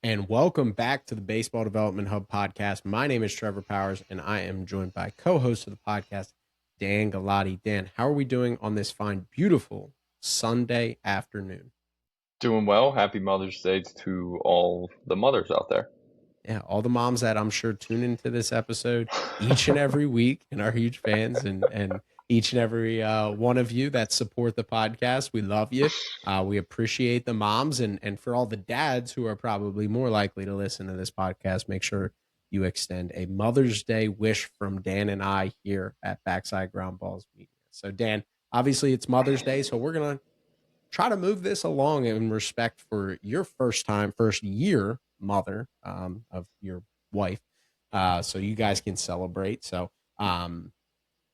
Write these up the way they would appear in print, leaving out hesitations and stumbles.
And welcome back to the Baseball Development Hub podcast. My name is Trevor Powers, and I am joined by co-host of the podcast, Dan Galati. Dan, how are we doing on this fine, beautiful Sunday afternoon? Doing well. Happy Mother's Day to all the mothers out there. Yeah, all the moms that I'm sure tune into this episode each and every week and are huge fans, and each and every one of you that support the podcast, we love you. We appreciate the moms, and for all the dads who are probably more likely to listen to this podcast, make sure you extend a Mother's Day wish from Dan and I here at Backside Ground Balls Media. So, Dan, obviously it's Mother's Day, so we're gonna try to move this along in respect for your first year mother of your wife, so you guys can celebrate. So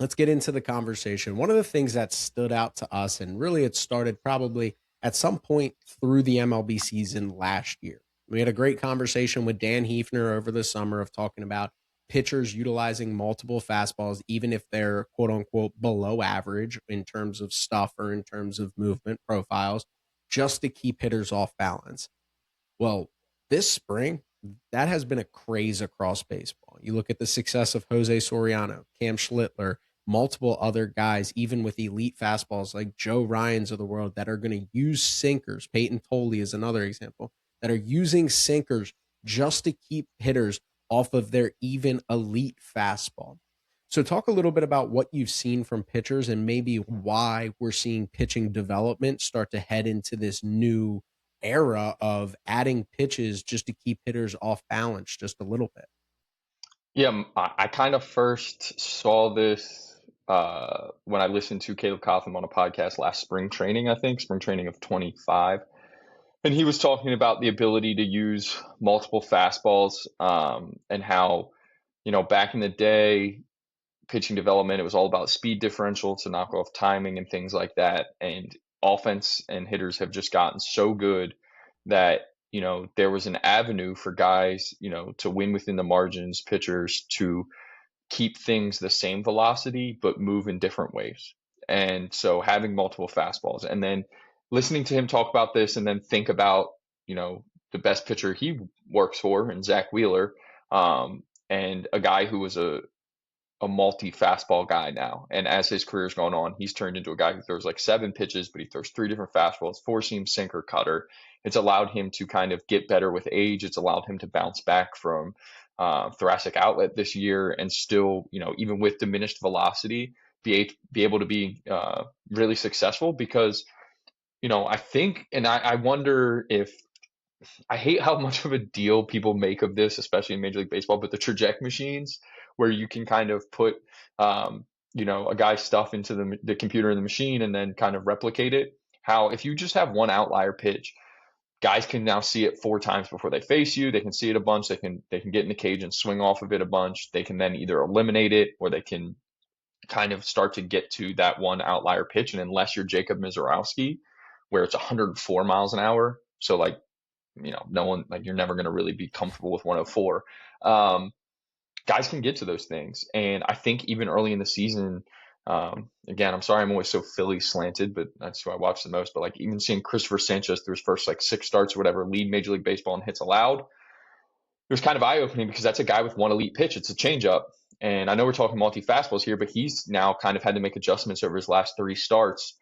let's get into the conversation. One of the things that stood out to us, and really it started probably at some point through the MLB season last year. We had a great conversation with Dan Hefner over the summer of talking about pitchers utilizing multiple fastballs, even if they're quote unquote below average in terms of stuff or in terms of movement profiles, just to keep hitters off balance. Well, this spring, that has been a craze across baseball. You look at the success of Jose Soriano, Cam Schlittler, multiple other guys, even with elite fastballs like Joe Ryans of the world that are going to use sinkers. Peyton Tolley is another example that are using sinkers just to keep hitters off of their even elite fastball. So talk a little bit about what you've seen from pitchers and maybe why we're seeing pitching development start to head into this new era of adding pitches just to keep hitters off balance just a little bit. Yeah, I kind of first saw this when I listened to Caleb Cotham on a podcast last spring training, I think, spring training of 25. And he was talking about the ability to use multiple fastballs and how, back in the day, pitching development, it was all about speed differential to knock off timing and things like that. And offense and hitters have just gotten so good that there was an avenue for guys to win within the margins, pitchers to keep things the same velocity but move in different ways. And so having multiple fastballs and then listening to him talk about this and then think about the best pitcher he works for and Zach Wheeler, and a guy who was a multi-fastball guy now. And as his career's gone on, he's turned into a guy who throws like 7 pitches, but he throws 3 different fastballs, 4-seam, sinker, cutter. It's allowed him to kind of get better with age. It's allowed him to bounce back from thoracic outlet this year and still, even with diminished velocity, be able to be really successful because, I think, and I wonder if, I hate how much of a deal people make of this, especially in Major League Baseball, but the Trajekt machines, where you can kind of put, a guy's stuff into the computer in the machine and then kind of replicate it. How if you just have one outlier pitch, guys can now see it 4 times before they face you. They can see it a bunch. They can get in the cage and swing off of it a bunch. They can then either eliminate it or they can kind of start to get to that one outlier pitch. And unless you're Jacob Mizorowski, where it's 104 miles an hour, so like, no one, like, you're never going to really be comfortable with 104. Guys can get to those things. And I think even early in the season, again, I'm sorry I'm always so Philly slanted, but that's who I watch the most. But like even seeing Christopher Sanchez through his first like 6 starts or whatever, lead Major League Baseball in hits allowed, it was kind of eye-opening because that's a guy with one elite pitch. It's a changeup. And I know we're talking multi-fastballs here, but he's now kind of had to make adjustments over his last 3 starts,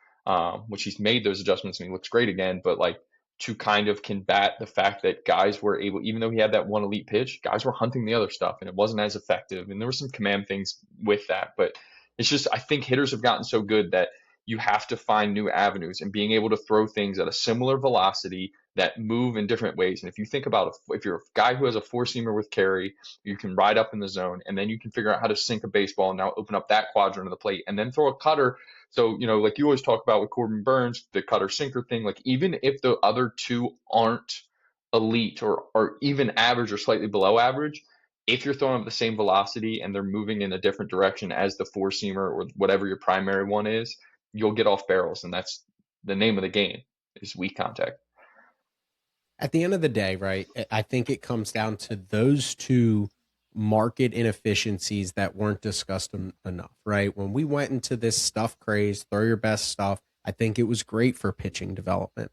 which he's made those adjustments and he looks great again. But like, to kind of combat the fact that guys were able, even though he had that one elite pitch, guys were hunting the other stuff and it wasn't as effective. And there were some command things with that, but it's just, I think hitters have gotten so good that you have to find new avenues and being able to throw things at a similar velocity that move in different ways. And if you think about if you're a guy who has a 4-seamer with carry, you can ride up in the zone and then you can figure out how to sink a baseball and now open up that quadrant of the plate and then throw a cutter. So, like you always talk about with Corbin Burns, the cutter sinker thing, like even if the other 2 aren't elite or even average or slightly below average, if you're throwing up the same velocity and they're moving in a different direction as the 4-seamer or whatever your primary one is, you'll get off barrels. And that's the name of the game, is weak contact. At the end of the day, right, I think it comes down to those 2 market inefficiencies that weren't discussed enough, right? When we went into this stuff craze, throw your best stuff, I think it was great for pitching development.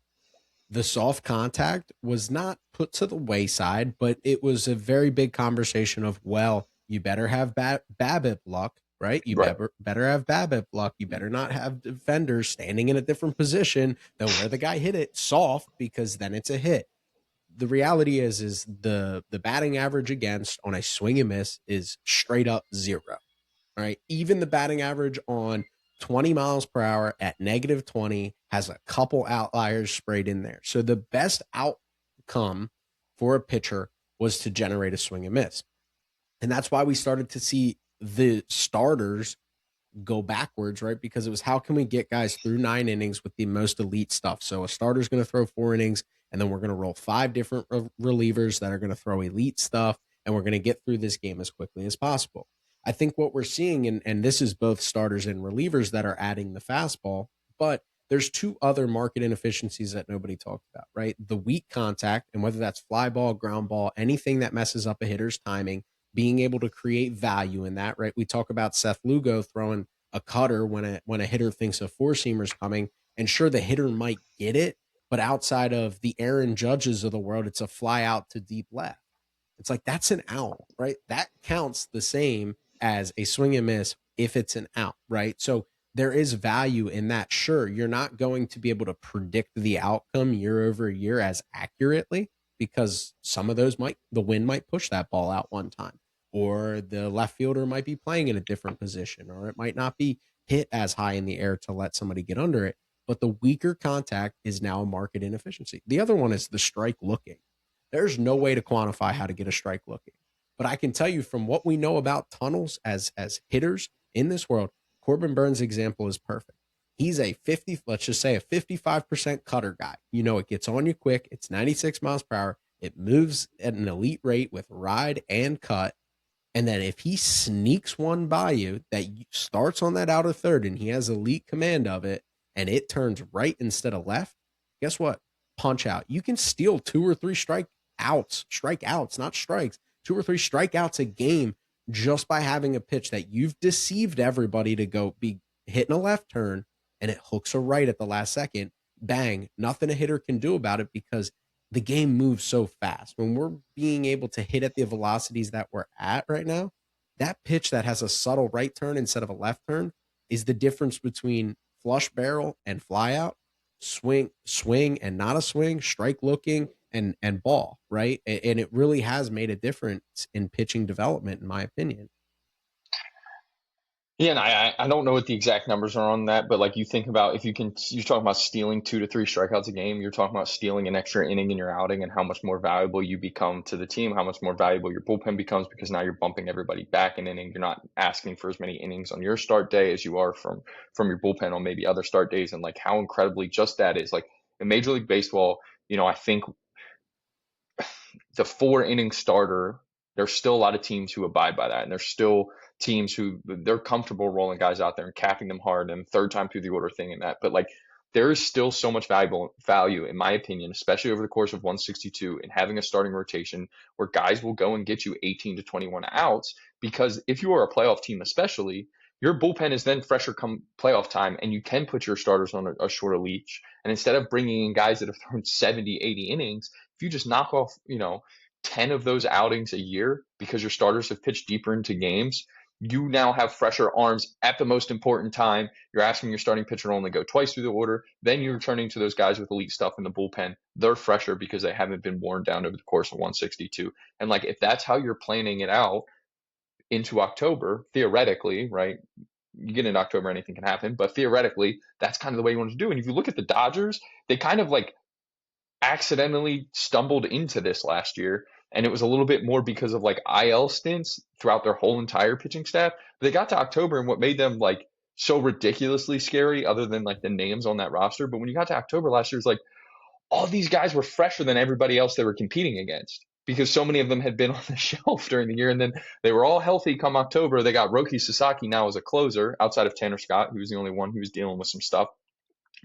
the soft contact was not put to the wayside, but it was a very big conversation of, well, you better have BABIP luck, right? You Right. better have BABIP luck. You better not have defenders standing in a different position than where the guy hit it soft, because then it's a hit. The reality is the batting average against on a swing and miss is straight up zero. Right. Even the batting average on 20 miles per hour at negative 20 has a couple outliers sprayed in there. So the best outcome for a pitcher was to generate a swing and miss. And that's why we started to see the starters go backwards, right? Because it was, how can we get guys through 9 innings with the most elite stuff? So a starter's going to throw 4 innings, and then we're going to roll 5 different relievers that are going to throw elite stuff, and we're going to get through this game as quickly as possible. I think what we're seeing, and this is both starters and relievers that are adding the fastball, but there's two other market inefficiencies that nobody talked about, right? The weak contact, and whether that's fly ball, ground ball, anything that messes up a hitter's timing, being able to create value in that, right? We talk about Seth Lugo throwing a cutter when a hitter thinks a four seamer's coming, and sure, the hitter might get it, but outside of the Aaron Judges of the world, it's a fly out to deep left. It's like, that's an out, right? That counts the same as a swing and miss if it's an out, right? So there is value in that. Sure, you're not going to be able to predict the outcome year over year as accurately, because some of those the wind might push that ball out one time, or the left fielder might be playing in a different position, or it might not be hit as high in the air to let somebody get under it. But the weaker contact is now a market inefficiency. The other one is the strike looking. There's no way to quantify how to get a strike looking. But I can tell you from what we know about tunnels as hitters in this world, Corbin Burns' example is perfect. He's a 50, let's just say a 55% cutter guy. You know, it gets on you quick. It's 96 miles per hour. It moves at an elite rate with ride and cut. And then if he sneaks one by you that starts on that outer third and he has elite command of it, and it turns right instead of left, guess what? Punch out. You can steal 2 or 3 strikeouts, not strikes, 2 or 3 strikeouts a game just by having a pitch that you've deceived everybody to go be hitting a left turn, and it hooks a right at the last second. Bang, nothing a hitter can do about it, because the game moves so fast. When we're being able to hit at the velocities that we're at right now, that pitch that has a subtle right turn instead of a left turn is the difference between flush barrel and fly out, swing and not a swing, strike looking and ball, right? And it really has made a difference in pitching development, in my opinion. Yeah, and I don't know what the exact numbers are on that, but like you think about, if you're talking about stealing 2 to 3 strikeouts a game, you're talking about stealing an extra inning in your outing, and how much more valuable you become to the team, how much more valuable your bullpen becomes, because now you're bumping everybody back an inning. You're not asking for as many innings on your start day as you are from your bullpen on maybe other start days, and like how incredibly just that is. Like in Major League Baseball, I think the 4 inning starter, there's still a lot of teams who abide by that, and there's still teams who they're comfortable rolling guys out there and capping them hard and third time through the order thing and that. But like, there is still so much value, in my opinion, especially over the course of 162, in having a starting rotation where guys will go and get you 18 to 21 outs. Because if you are a playoff team, especially, your bullpen is then fresher come playoff time, and you can put your starters on a shorter leash. And instead of bringing in guys that have thrown 70, 80 innings, if you just knock off, 10 of those outings a year because your starters have pitched deeper into games, you now have fresher arms at the most important time. You're asking your starting pitcher to only go twice through the order. Then you're turning to those guys with elite stuff in the bullpen. They're fresher because they haven't been worn down over the course of 162. And like, if that's how you're planning it out into October, theoretically, right? You get into October, anything can happen, but theoretically, that's kind of the way you want to do. And if you look at the Dodgers, they kind of like accidentally stumbled into this last year. And it was a little bit more because of like IL stints throughout their whole entire pitching staff. But they got to October, and what made them like so ridiculously scary, other than like the names on that roster. But when you got to October last year, it's like all these guys were fresher than everybody else they were competing against, because so many of them had been on the shelf during the year. And then they were all healthy come October. They got Roki Sasaki now as a closer outside of Tanner Scott, who was the only one who was dealing with some stuff.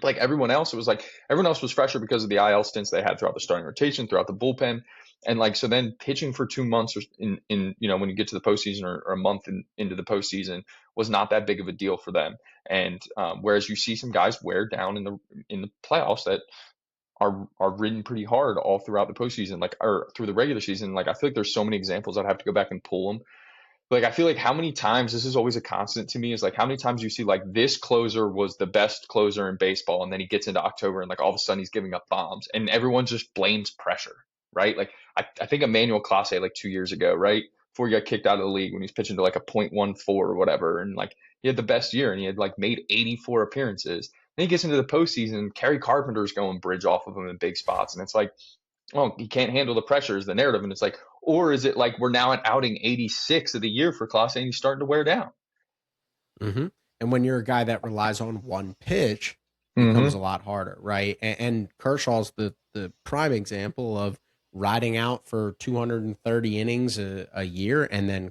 Like everyone else, it was like everyone else was fresher because of the IL stints they had throughout the starting rotation, throughout the bullpen. And like, so then pitching for 2 months or in when you get to the postseason, or a month into the postseason, was not that big of a deal for them. And whereas you see some guys wear down in the playoffs that are ridden pretty hard all throughout the postseason, like, or through the regular season. Like, I feel like there's so many examples. I'd have to go back and pull them. Like, I feel like how many times, this is always a constant to me, is like how many times you see like this closer was the best closer in baseball, and then he gets into October and like all of a sudden he's giving up bombs, and everyone just blames pressure, right? Like, I think Emmanuel Clase like 2 years ago, right? Before he got kicked out of the league, when he's pitching to like a .14 or whatever, and like he had the best year and he had like made 84 appearances. Then he gets into the postseason and Kerry Carpenter's going bridge off of him in big spots, and it's like, oh, he can't handle the pressure is the narrative. And it's like, or is it like we're now at outing 86 of the year for Clase and he's starting to wear down? Mm-hmm. And when you're a guy that relies on one pitch, becomes Mm-hmm. a lot harder, right? And Kershaw's the prime example of riding out for 230 innings a year and then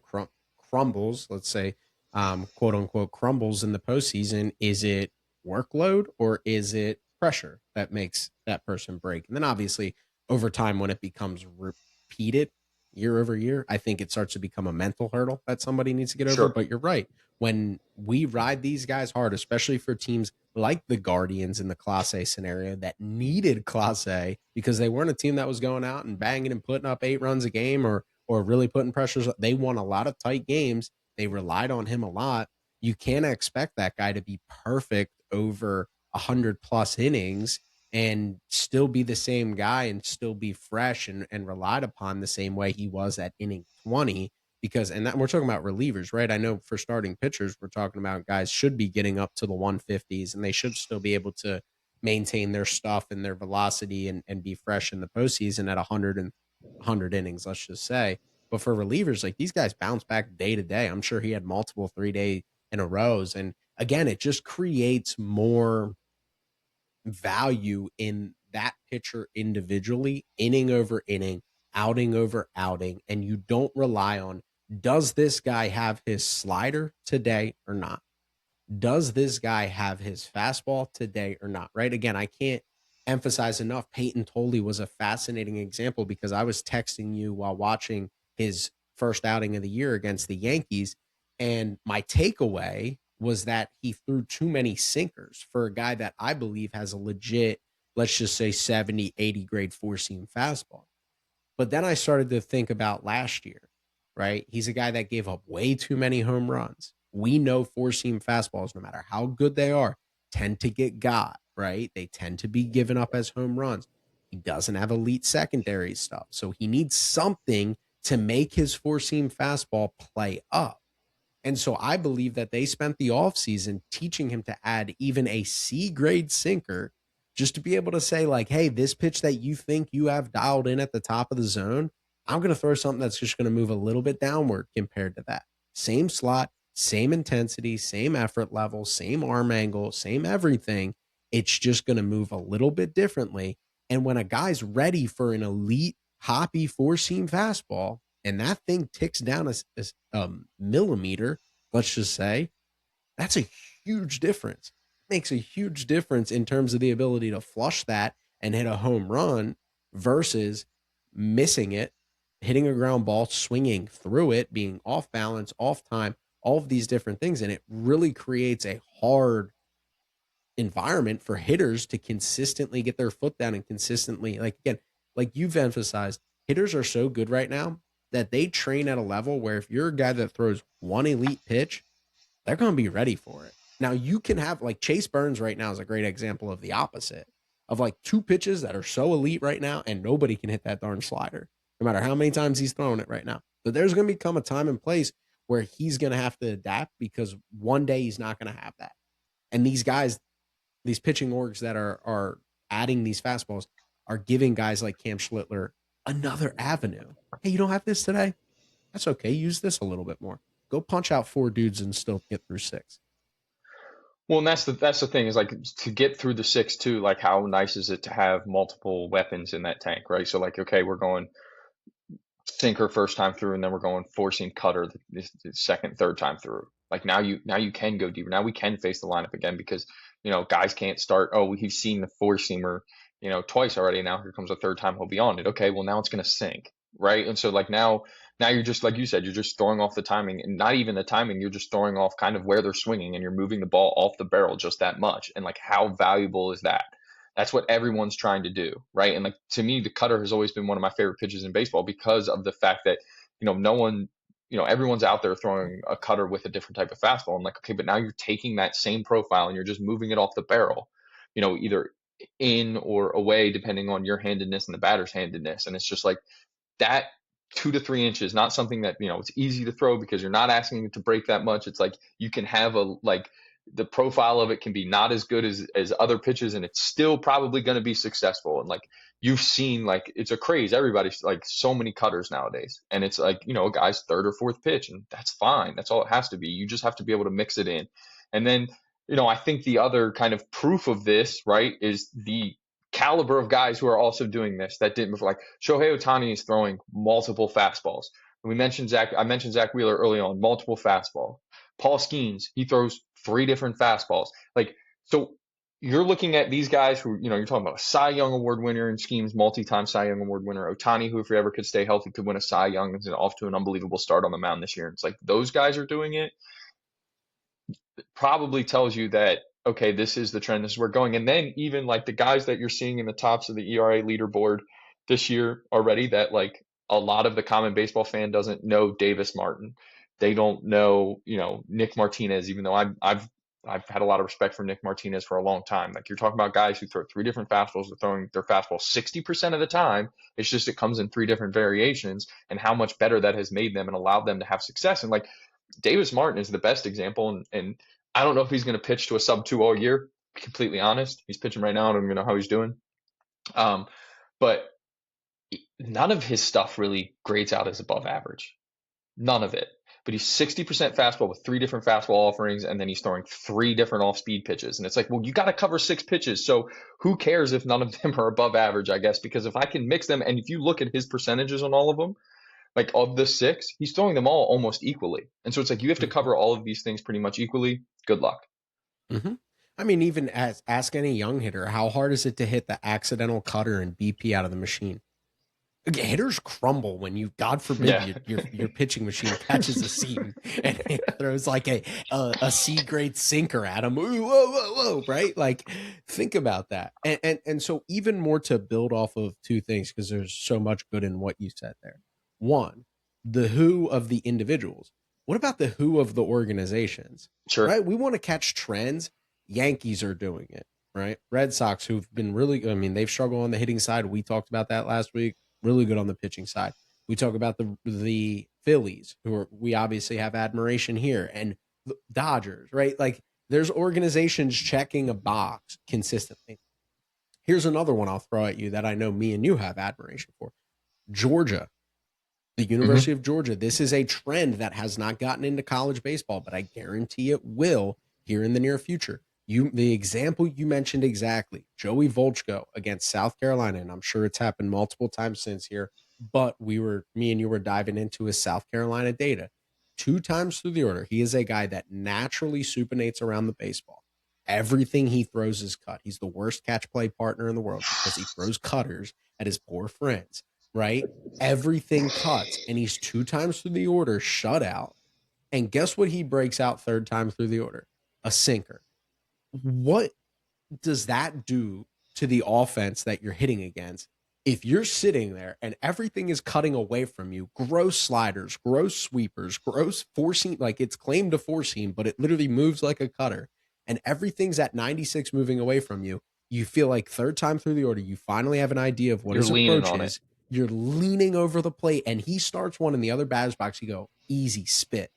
crumbles, let's say, quote unquote, crumbles in the postseason. Is it workload or is it pressure that makes that person break? And then obviously over time, when it becomes repeated year over year, I think it starts to become a mental hurdle that somebody needs to get over. Sure. But you're right. When we ride these guys hard, especially for teams like the Guardians in the Class A scenario that needed Class A because they weren't a team that was going out and banging and putting up 8 runs a game or really putting pressures. They won a lot of tight games. They relied on him a lot. You can't expect that guy to be perfect over 100+ innings and still be the same guy and still be fresh and relied upon the same way he was at inning 20. Because, and that we're talking about relievers, right? I know for starting pitchers, we're talking about guys should be getting up to the 150s and they should still be able to maintain their stuff and their velocity and be fresh in the postseason at 100 innings, let's just say. But for relievers, like these guys bounce back day to day. I'm sure he had multiple 3 day in a rows. And again, it just creates more value in that pitcher individually, inning over inning, outing over outing, and you don't rely on, does this guy have his slider today or not? Does this guy have his fastball today or not? Right? Again, I can't emphasize enough. Peyton Tolley was a fascinating example because I was texting you while watching his first outing of the year against the Yankees. And my takeaway was that he threw too many sinkers for a guy that I believe has a legit, let's just say 70, 80 grade four seam fastball. But then I started to think about last year, right? He's a guy that gave up way too many home runs. We know four seam fastballs, no matter how good they are, tend to get got, right? They tend to be given up as home runs. He doesn't have elite secondary stuff. So he needs something to make his four seam fastball play up. And so I believe that they spent the offseason teaching him to add even a C grade sinker just to be able to say, like, hey, this pitch that you think you have dialed in at the top of the zone, I'm going to throw something that's just going to move a little bit downward compared to that. Same slot, same intensity, same effort level, same arm angle, same everything. It's just going to move a little bit differently. And when a guy's ready for an elite, hoppy four seam fastball, and that thing ticks down a millimeter, let's just say, that's a huge difference. It makes a huge difference in terms of the ability to flush that and hit a home run versus missing it, hitting a ground ball, swinging through it, being off balance, off time, all of these different things. And it really creates a hard environment for hitters to consistently get their foot down and consistently, like, again, like you've emphasized, hitters are so good right now that they train at a level where if you're a guy that throws one elite pitch, they're going to be ready for it. Now you can have, like, Chase Burns right now is a great example of the opposite of like two pitches that are so elite right now and nobody can hit that darn slider no matter how many times he's throwing it right now. But there's going to become a time and place where he's going to have to adapt because one day he's not going to have that. And these guys, these pitching orgs that are adding these fastballs are giving guys like Cam Schlittler another avenue. Hey, you don't have this today? That's okay. Use this a little bit more. Go punch out four dudes and still get through six. Well, and that's the thing is like to get through the six too. Like, how nice is it to have multiple weapons in that tank, right? So like, okay, we're going sinker first time through, and then we're going four seam cutter the second, third time through. Like now you can go deeper. Now we can face the lineup again because guys can't start. Oh, we've seen the four seamer twice already. Now here comes a third time he'll be on it. Okay, well now it's gonna sink, right? And so like now you're just, like you said, you're just throwing off the timing, and not even the timing. You're just throwing off kind of where they're swinging, and you're moving the ball off the barrel just that much. And like, how valuable is that? That's what everyone's trying to do, right? And like to me, the cutter has always been one of my favorite pitches in baseball because of the fact that, no one, everyone's out there throwing a cutter with a different type of fastball. I'm like, okay, but now you're taking that same profile and you're just moving it off the barrel, either in or away, depending on your handedness and the batter's handedness. And it's just like that 2 to 3 inches, not something that, it's easy to throw because you're not asking it to break that much. It's like you can have the profile of it can be not as good as other pitches, and it's still probably going to be successful. And like you've seen, like it's a craze. Everybody's like so many cutters nowadays, and it's like, a guy's third or fourth pitch, and that's fine. That's all it has to be. You just have to be able to mix it in. And then, I think the other kind of proof of this, right, is the caliber of guys who are also doing this that didn't before. Like Shohei Ohtani is throwing multiple fastballs. I mentioned Zach Wheeler early on, multiple fastball. Paul Skenes, he throws 3 different fastballs. Like, so you're looking at these guys who, you're talking about a Cy Young Award winner in Skenes, multi-time Cy Young Award winner. Ohtani, who if he ever could stay healthy, could win a Cy Young, and off to an unbelievable start on the mound this year. And it's like those guys are doing it. Probably tells you that, okay, this is the trend, this is where we're going. And then even like the guys that you're seeing in the tops of the ERA leaderboard this year already, that like a lot of the common baseball fan doesn't know Davis Martin. They don't know, Nick Martinez, even though I've had a lot of respect for Nick Martinez for a long time. Like you're talking about guys who throw 3 different fastballs, they're throwing their fastball 60% of the time. It's just it comes in 3 different variations, and how much better that has made them and allowed them to have success. And like Davis Martin is the best example, and I don't know if he's going to pitch to a sub-2 all year. To be completely honest, he's pitching right now. I don't even know how he's doing. But none of his stuff really grades out as above average. None of it. But he's 60% fastball with 3 different fastball offerings, and then he's throwing 3 different off-speed pitches. And it's like, well, you got to cover 6 pitches. So who cares if none of them are above average, I guess, because if I can mix them, and if you look at his percentages on all of them, like of the 6, he's throwing them all almost equally. And so it's like you have to cover all of these things pretty much equally. Good luck. Mm-hmm. I mean, even ask any young hitter, how hard is it to hit the accidental cutter and BP out of the machine? Hitters crumble when you, God forbid, your pitching machine catches a seam and it throws like a C grade sinker at him. Whoa, right? Like, think about that. And so even more to build off of 2 things, because there's so much good in what you said there. 1, the who of the individuals. What about the who of the organizations? Sure. Right? We want to catch trends. Yankees are doing it, right? Red Sox, who've been really, I mean, they've struggled on the hitting side. We talked about that last week. Really good on the pitching side. We talk about the Phillies, we obviously have admiration here, and the Dodgers, right? Like there's organizations checking a box consistently. Here's another one I'll throw at you that I know me and you have admiration for. Georgia, the University of Georgia. This is a trend that has not gotten into college baseball, but I guarantee it will here in the near future. The example you mentioned exactly, Joey Volchko against South Carolina, and I'm sure it's happened multiple times since here, but me and you were diving into his South Carolina data. 2 times through the order, he is a guy that naturally supinates around the baseball. Everything he throws is cut. He's the worst catch play partner in the world because he throws cutters at his poor friends, right? Everything cuts, and he's 2 times through the order shut out. And guess what he breaks out 3rd time through the order? A sinker. What does that do to the offense that you're hitting against if you're sitting there and everything is cutting away from you? Gross sliders, gross sweepers, gross forcing, like it's claimed to four seam, but it literally moves like a cutter, and everything's at 96 moving away from you. You feel like 3rd time through the order, you finally have an idea of what his approach is. You're leaning over the plate, and he starts one in the other batter's box. You go, easy spit.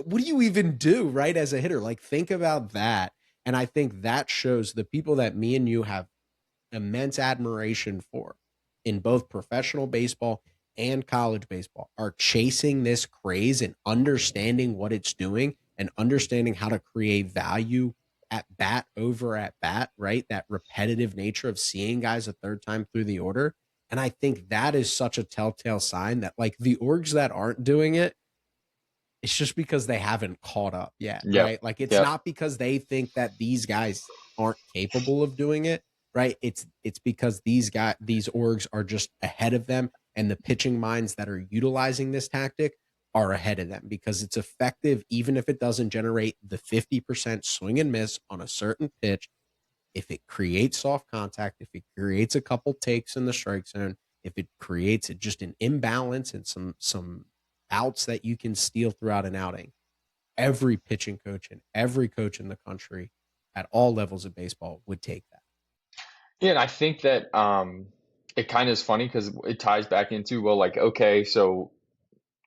What do you even do, right, as a hitter? Like, think about that. And I think that shows the people that me and you have immense admiration for in both professional baseball and college baseball are chasing this craze and understanding what it's doing and understanding how to create value at bat over at bat, right? That repetitive nature of seeing guys a 3rd time through the order. And I think that is such a telltale sign that, like, the orgs that aren't doing it, it's just because they haven't caught up yet, right? Like it's not because they think that these guys aren't capable of doing it, right? It's because these orgs are just ahead of them, and the pitching minds that are utilizing this tactic are ahead of them because it's effective, even if it doesn't generate the 50% swing and miss on a certain pitch. if it creates soft contact, if it creates a couple takes in the strike zone, if it creates just an imbalance and some outs that you can steal throughout an outing, every pitching coach and every coach in the country at all levels of baseball would take that. Yeah, and I think that it kind of is funny because it ties back into, well, like, okay, so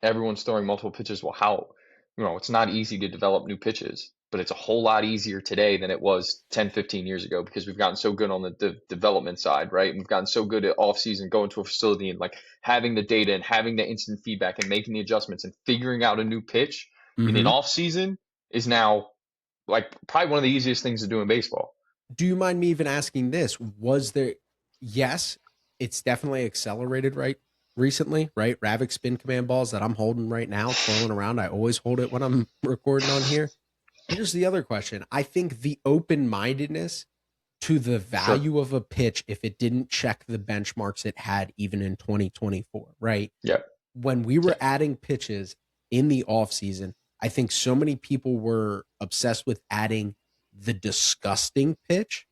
everyone's throwing multiple pitches. Well, how, it's not easy to develop new pitches, but it's a whole lot easier today than it was 10, 15 years ago because we've gotten so good on the development side, right? We've gotten so good at off season, going to a facility and like having the data and having the instant feedback and making the adjustments and figuring out a new pitch in an off season is now like probably one of the easiest things to do in baseball. Do you mind me even asking this? Was there, yes, it's definitely accelerated recently, right? Ravik spin command balls that I'm holding right now, twirling around. I always hold it when I'm recording on here. Here's the other question. I think the open-mindedness to the value of a pitch, if it didn't check the benchmarks it had even in 2024, right? Yeah. When we were adding pitches in the offseason, I think so many people were obsessed with adding the disgusting pitch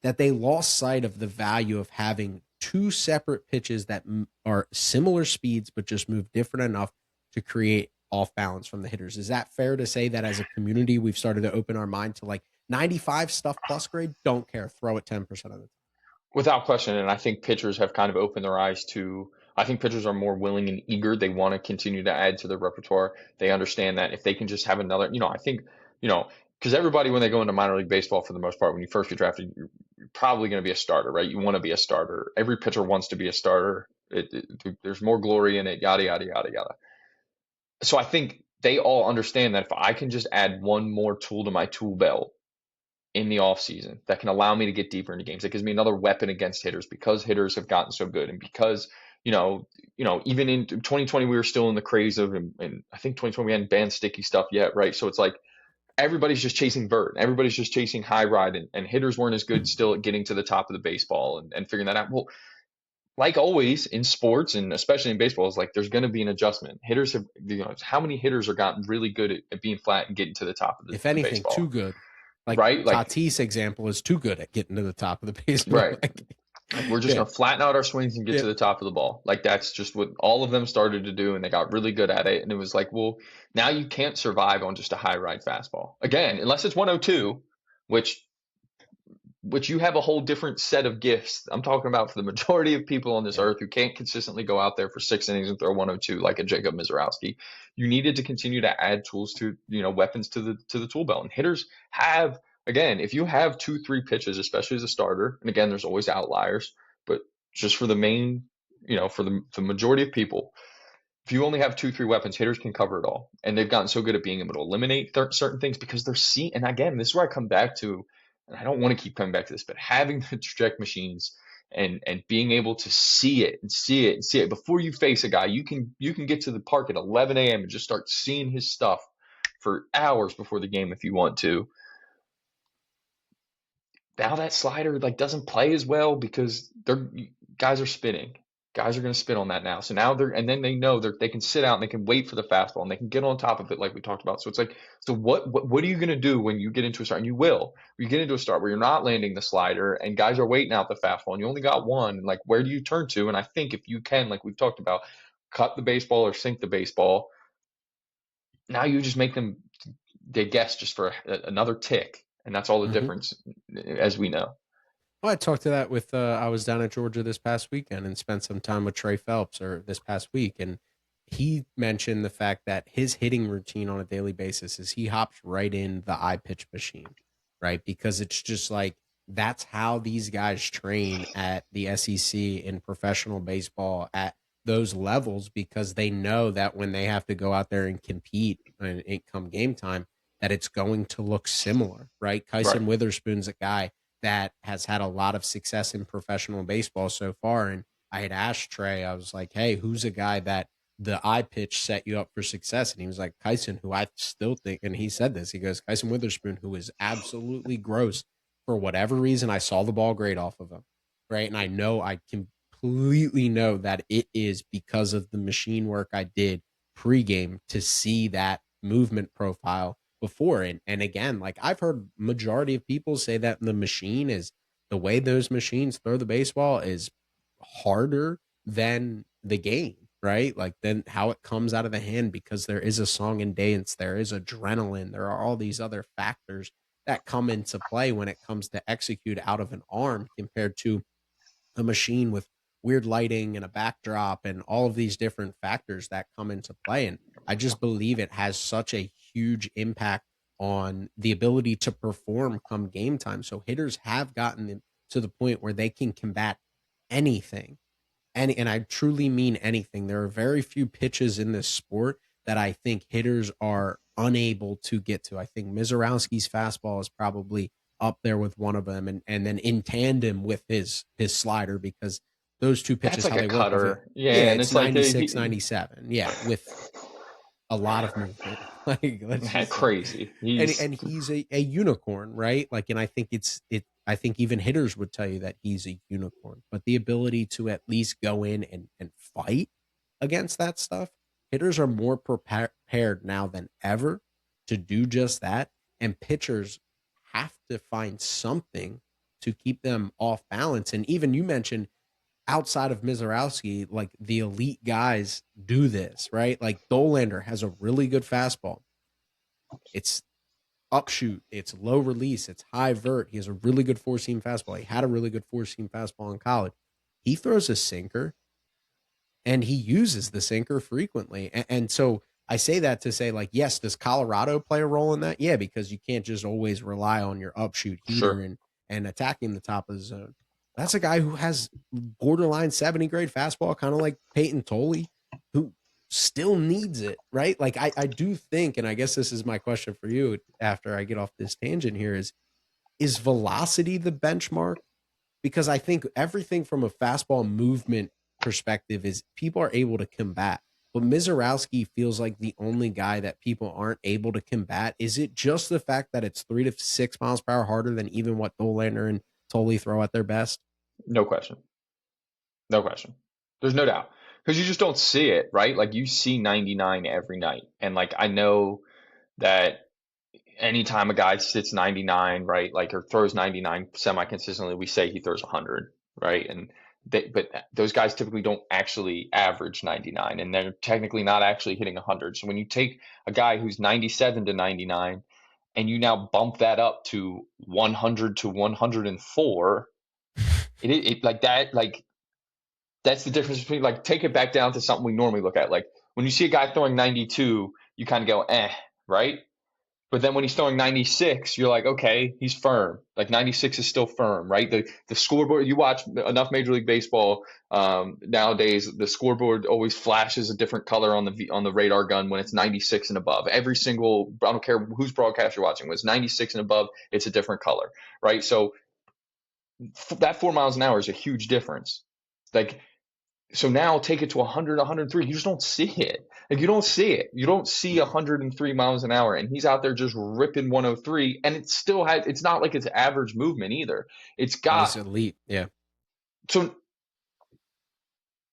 that they lost sight of the value of having two separate pitches that are similar speeds but just move different enough to create off balance from the hitters. Is that fair to say that as a community we've started to open our mind to like 95 stuff plus grade? Don't care, throw it 10% of the time. Without question, and I think pitchers have kind of opened their eyes to. I think pitchers are more willing and eager. They want to continue to add to their repertoire. They understand that if they can just have another, I think, because everybody, when they go into minor league baseball, for the most part, when you first get drafted, you're probably going to be a starter, right? You want to be a starter. Every pitcher wants to be a starter. There's more glory in it, yada, yada, yada, yada. So I think they all understand that if I can just add one more tool to my tool belt in the offseason that can allow me to get deeper into games, that gives me another weapon against hitters because hitters have gotten so good, and because even in 2020 we were still in the craze of, and I think 2020 we hadn't banned sticky stuff yet, right? So it's like everybody's just chasing vert, everybody's just chasing high ride, and hitters weren't as good still at getting to the top of the baseball and figuring that out. Well, like always in sports, and especially in baseball, is like there's going to be an adjustment. Hitters have, how many hitters are gotten really good at being flat and getting to the top of the if anything, baseball? too good. Like, right? Like Tatis example is too good at getting to the top of the baseball. Right. Like we're just going to flatten out our swings and get to the top of the ball. Like that's just what all of them started to do, and they got really good at it. And it was like, well, now you can't survive on just a high ride fastball. Again, unless it's 102, which you have a whole different set of gifts. I'm talking about for the majority of people on this earth who can't consistently go out there for 6 innings and throw 102 like a Jacob Mizorowski. You needed to continue to add tools to, weapons to the tool belt. And hitters have, again, if you have 2-3 pitches, especially as a starter, and again, there's always outliers, but just for the main, for the majority of people, if you only have 2-3 weapons, hitters can cover it all. And they've gotten so good at being able to eliminate certain things because they're seeing, and again, this is where I come back to, and I don't want to keep coming back to this, but having the Trajekt machines and being able to see it and see it and see it before you face a guy, you can get to the park at 11 a.m. and just start seeing his stuff for hours before the game if you want to. Now that slider doesn't play as well because guys are spinning. Guys are going to spin on that now. So now and then they know they can sit out and they can wait for the fastball and they can get on top of it like we talked about. So it's like, so what are you going to do when you get into a start? And you will. You get into a start where you're not landing the slider and guys are waiting out the fastball and you only got one. Like, where do you turn to? And I think if you can, like we've talked about, cut the baseball or sink the baseball, now you just make them, they guess just for another tick. And that's all the difference, as we know. Well, I talked to that with, I was down at Georgia this past weekend and spent some time with Trey Phelps this past week. And he mentioned the fact that his hitting routine on a daily basis is he hops right in the IPitch machine, right? Because it's just like, that's how these guys train at the SEC in professional baseball at those levels, because they know that when they have to go out there and compete and come game time, that it's going to look similar, right? Kyson Witherspoon's a guy that has had a lot of success in professional baseball so far. And I had asked Trey, I was like, hey, who's a guy that the IPitch set you up for success? And he was like, Kyson, who I still think, and he said this, he goes, Kyson Witherspoon, who is absolutely gross. For whatever reason, I saw the ball great off of him, right? And I completely know that it is because of the machine work I did pregame to see that movement profile before. And again, like I've heard majority of people say that the way those machines throw the baseball is harder than the game, right? Like then how it comes out of the hand, because there is a song and dance, there is adrenaline, there are all these other factors that come into play when it comes to execute out of an arm compared to a machine with weird lighting and a backdrop and all of these different factors that come into play. And I just believe it has such a huge impact on the ability to perform come game time. So hitters have gotten to the point where they can combat anything. And I truly mean anything. There are very few pitches in this sport that I think hitters are unable to get to. I think Mizorowski's fastball is probably up there with one of them, and then in tandem with his slider, because those two pitches, That's like how a they work with it. cutter. Yeah, Yeah, and it's it's like 96, 97. Yeah, with a lot of movement. Like let's just say. crazy. And he's a unicorn, right? Like, and I think I think even hitters would tell you that he's a unicorn. But the ability to at least go in and fight against that stuff, hitters are more prepared now than ever to do just that. And pitchers have to find something to keep them off balance. And even you mentioned outside of Mizorowski, like the elite guys do this, right? Like Dollander has a really good fastball. It's upshoot, it's low release, it's high vert. He has a really good four seam fastball. He had a really good four seam fastball in college. He throws a sinker, and he uses the sinker frequently. And so I say that to say, like, yes, does Colorado play a role in that? Yeah, because you can't just always rely on your upshoot heater Sure. and attacking the top of the zone. That's a guy who has borderline 70 grade fastball, kind of like Peyton Tolley, who still needs it, right? Like I do think, and I guess this is my question for you after I get off this tangent here, is velocity the benchmark? Because I think everything from a fastball movement perspective is people are able to combat. But Mizorowski feels like the only guy that people aren't able to combat. Is it just the fact that it's 3 to 6 miles per hour harder than even what Dollander and Tolley throw at their best? No question. No question. There's no doubt. Because you just don't see it, right? Like you see 99 every night. And like I know that anytime a guy sits 99, right, like or throws 99 semi-consistently, we say he throws 100, right? But those guys typically don't actually average 99, and they're technically not actually hitting 100. So when you take a guy who's 97 to 99, and you now bump that up to 100 to 104, it like that, like that's the difference between like take it back down to something we normally look at. Like when you see a guy throwing 92, you kind of go, right? But then when he's throwing 96, you're like, okay, he's firm. Like 96 is still firm, right? The scoreboard, you watch enough Major League Baseball nowadays, the scoreboard always flashes a different color on the radar gun when it's 96 and above. Every single, I don't care whose broadcast you're watching, when it's 96 and above, it's a different color, right? So that 4 miles an hour is a huge difference. Like, so now take it to 100, 103. You just don't see it. Like you don't see it. You don't see 103 miles an hour, and he's out there just ripping 103, and it still has. It's not like it's average movement either. It's But got it's elite. Yeah. so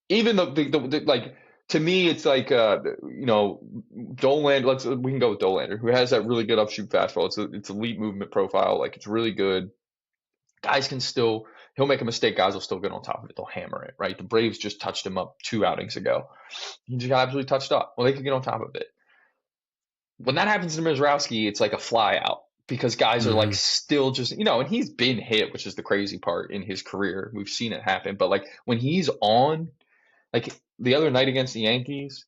even the like to me, it's like Dollander. We can go with Dollander, who has that really good upshoot fastball. It's elite movement profile. Like it's really good. Guys can still, he'll make a mistake. Guys will still get on top of it. They'll hammer it, right? The Braves just touched him up 2 outings ago. He just got absolutely touched up. Well, they can get on top of it. When that happens to Mizorowski, it's like a fly out because guys are like still just, and he's been hit, which is the crazy part in his career. We've seen it happen. But like when he's on, like the other night against the Yankees,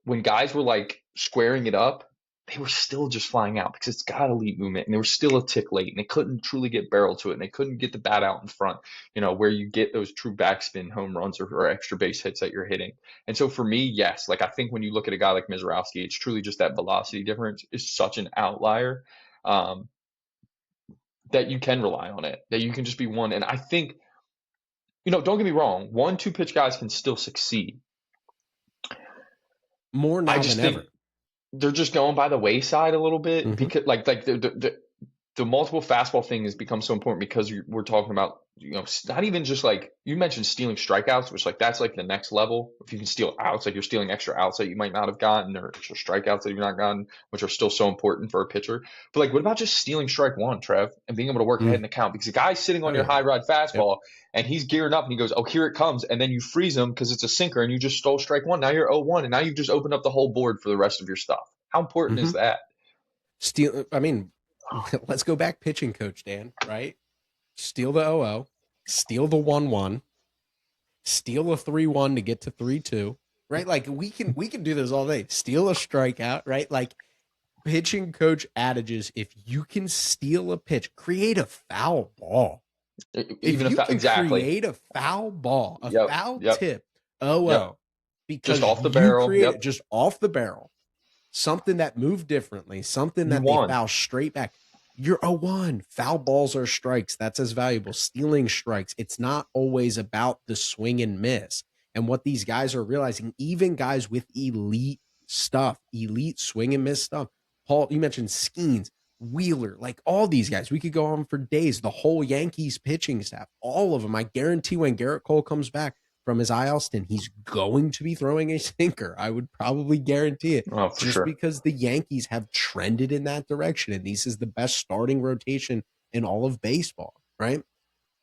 when guys were like squaring it up, they were still just flying out because it's got elite movement, and they were still a tick late, and they couldn't truly get barrel to it, and they couldn't get the bat out in front, where you get those true backspin home runs or extra base hits that you're hitting. And so for me, yes, like I think when you look at a guy like Mizorowski, it's truly just that velocity difference is such an outlier that you can rely on it, that you can just be one. And I think, don't get me wrong, 1-2 pitch guys can still succeed. More now than ever. They're just going by the wayside a little bit because like the multiple fastball thing has become so important because we're talking about, not even just like you mentioned stealing strikeouts, which like that's like the next level. If you can steal outs, like you're stealing extra outs that you might not have gotten, or extra strikeouts that you've not gotten, which are still so important for a pitcher. But like, what about just stealing strike one, Trev, and being able to work ahead in the count? Because the guy's sitting on Oh your yeah. high rod Yep. fastball and he's gearing up and he goes, oh, here it comes. And then you freeze him because it's a sinker and you just stole strike one. Now you're 0-1 and now you've just opened up the whole board for the rest of your stuff. How important is that? I mean, let's go back pitching coach, Dan, right? Steal the 0-0, steal the 1-1, steal a 3-1 to get to 3-2, right? Like we can do this all day. Steal a strikeout, right? Like pitching coach adages, if you can steal a pitch, create a foul ball. If Even you if can exactly. create a foul ball, a Yep. foul Yep. tip, Yep. because Just off the you barrel. create Yep. it just off the barrel, something that moved differently, something You that they won. foul straight back. You're 0-1. Foul balls are strikes. That's as valuable. Stealing strikes. It's not always about the swing and miss. And what these guys are realizing, even guys with elite stuff, elite swing and miss stuff. Paul, you mentioned Skenes, Wheeler, like all these guys. We could go on for days. The whole Yankees pitching staff, all of them. I guarantee when Garrett Cole comes back from his IL stint, he's going to be throwing a sinker. I would probably guarantee it. Oh, for Just sure. because the Yankees have trended in that direction, and this is the best starting rotation in all of baseball, right?